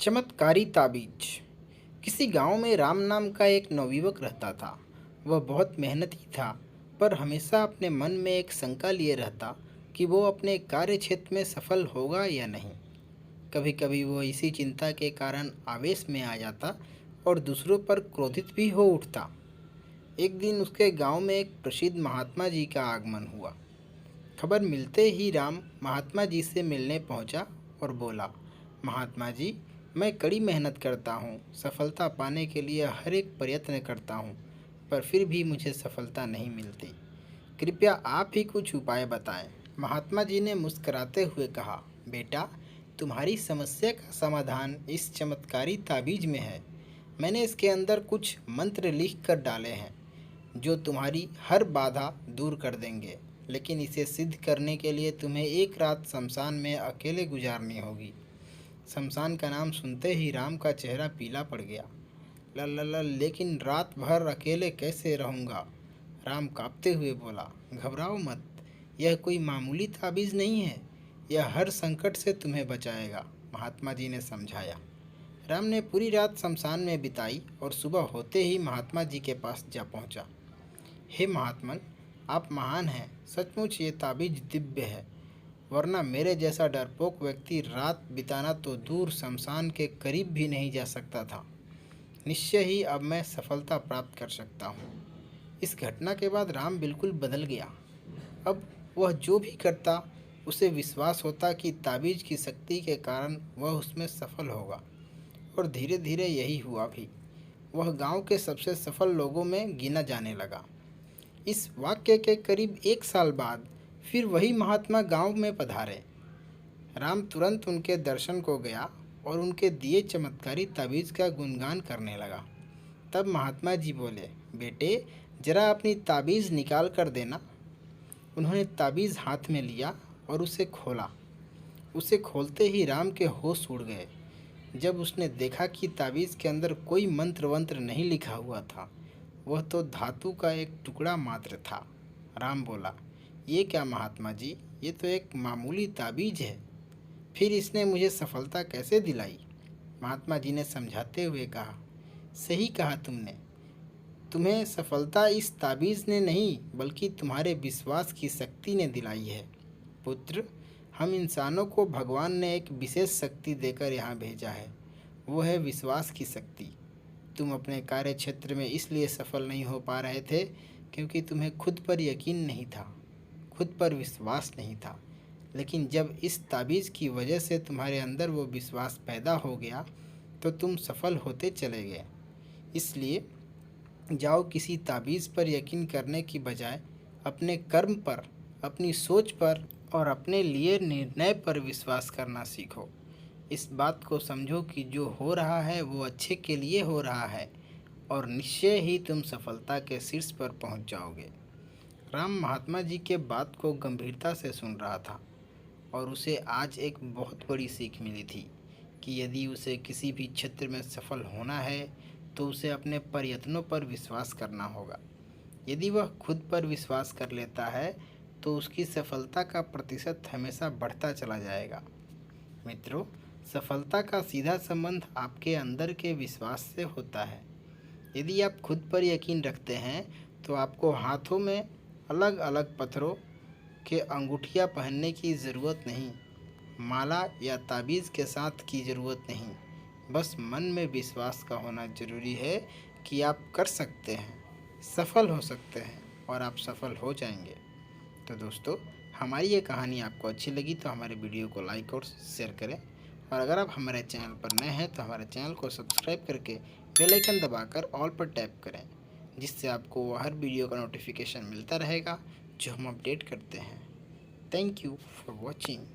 चमत्कारी ताबीज। किसी गांव में राम नाम का एक नवयुवक रहता था। वह बहुत मेहनती था, पर हमेशा अपने मन में एक शंका लिए रहता कि वो अपने कार्य क्षेत्र में सफल होगा या नहीं। कभी कभी वो इसी चिंता के कारण आवेश में आ जाता और दूसरों पर क्रोधित भी हो उठता। एक दिन उसके गांव में एक प्रसिद्ध महात्मा जी का आगमन हुआ। खबर मिलते ही राम महात्मा जी से मिलने पहुंचा और बोला, महात्मा जी, मैं कड़ी मेहनत करता हूँ, सफलता पाने के लिए हर एक प्रयत्न करता हूँ, पर फिर भी मुझे सफलता नहीं मिलती। कृपया आप ही कुछ उपाय बताएं। महात्मा जी ने मुस्कुराते हुए कहा, बेटा, तुम्हारी समस्या का समाधान इस चमत्कारी ताबीज में है। मैंने इसके अंदर कुछ मंत्र लिख कर डाले हैं जो तुम्हारी हर बाधा दूर कर देंगे। लेकिन इसे सिद्ध करने के लिए तुम्हें एक रात शमशान में अकेले गुजारनी होगी। शमशान का नाम सुनते ही राम का चेहरा पीला पड़ गया। ल लेकिन रात भर अकेले कैसे रहूँगा? राम कांपते हुए बोला, घबराओ मत, यह कोई मामूली ताबीज़ नहीं है। यह हर संकट से तुम्हें बचाएगा, महात्मा जी ने समझाया। राम ने पूरी रात शमशान में बिताई और सुबह होते ही महात्मा जी के पास जा पहुंचा। हे महात्मन, आप महान हैं, सचमुच ये ताबीज दिव्य है, वरना मेरे जैसा डरपोक व्यक्ति रात बिताना तो दूर शमशान के करीब भी नहीं जा सकता था। निश्चय ही अब मैं सफलता प्राप्त कर सकता हूँ। इस घटना के बाद राम बिल्कुल बदल गया। अब वह जो भी करता उसे विश्वास होता कि ताबीज की शक्ति के कारण वह उसमें सफल होगा। और धीरे धीरे यही हुआ भी। वह गांव के सबसे सफल लोगों में गिना जाने लगा। इस वाक्य के करीब एक साल बाद फिर वही महात्मा गांव में पधारे। राम तुरंत उनके दर्शन को गया और उनके दिए चमत्कारी ताबीज का गुणगान करने लगा। तब महात्मा जी बोले, बेटे, जरा अपनी ताबीज निकाल कर देना। उन्होंने ताबीज हाथ में लिया और उसे खोला। उसे खोलते ही राम के होश उड़ गए। जब उसने देखा कि ताबीज के अंदर कोई मंत्र वंत्र नहीं लिखा हुआ था, वह तो धातु का एक टुकड़ा मात्र था। राम बोला, ये क्या महात्मा जी, ये तो एक मामूली ताबीज है, फिर इसने मुझे सफलता कैसे दिलाई? महात्मा जी ने समझाते हुए कहा, सही कहा तुमने। तुम्हें सफलता इस ताबीज ने नहीं, बल्कि तुम्हारे विश्वास की शक्ति ने दिलाई है। पुत्र, हम इंसानों को भगवान ने एक विशेष शक्ति देकर यहाँ भेजा है, वो है विश्वास की शक्ति। तुम अपने कार्य क्षेत्र में इसलिए सफल नहीं हो पा रहे थे क्योंकि तुम्हें खुद पर यकीन नहीं था, खुद पर विश्वास नहीं था। लेकिन जब इस ताबीज़ की वजह से तुम्हारे अंदर वो विश्वास पैदा हो गया तो तुम सफल होते चले गए। इसलिए जाओ, किसी ताबीज़ पर यकीन करने की बजाय अपने कर्म पर, अपनी सोच पर और अपने लिए निर्णय पर विश्वास करना सीखो। इस बात को समझो कि जो हो रहा है वो अच्छे के लिए हो रहा है और निश्चय ही तुम सफलता के शीर्ष पर पहुंच जाओगे। राम महात्मा जी के बात को गंभीरता से सुन रहा था और उसे आज एक बहुत बड़ी सीख मिली थी कि यदि उसे किसी भी क्षेत्र में सफल होना है तो उसे अपने प्रयत्नों पर विश्वास करना होगा। यदि वह खुद पर विश्वास कर लेता है तो उसकी सफलता का प्रतिशत हमेशा बढ़ता चला जाएगा। मित्रों, सफलता का सीधा संबंध आपके अंदर के विश्वास से होता है। यदि आप खुद पर यकीन रखते हैं तो आपको हाथों में अलग अलग पत्थरों के अंगूठियाँ पहनने की ज़रूरत नहीं, माला या ताबीज़ के साथ की ज़रूरत नहीं। बस मन में विश्वास का होना ज़रूरी है कि आप कर सकते हैं, सफल हो सकते हैं और आप सफल हो जाएंगे। तो दोस्तों, हमारी ये कहानी आपको अच्छी लगी तो हमारे वीडियो को लाइक और शेयर करें। और अगर आप हमारे चैनल पर नए हैं तो हमारे चैनल को सब्सक्राइब करके बेल आइकन दबाकर ऑल पर टैप करें, जिससे आपको हर वीडियो का नोटिफिकेशन मिलता रहेगा जो हम अपडेट करते हैं। Thank you for watching.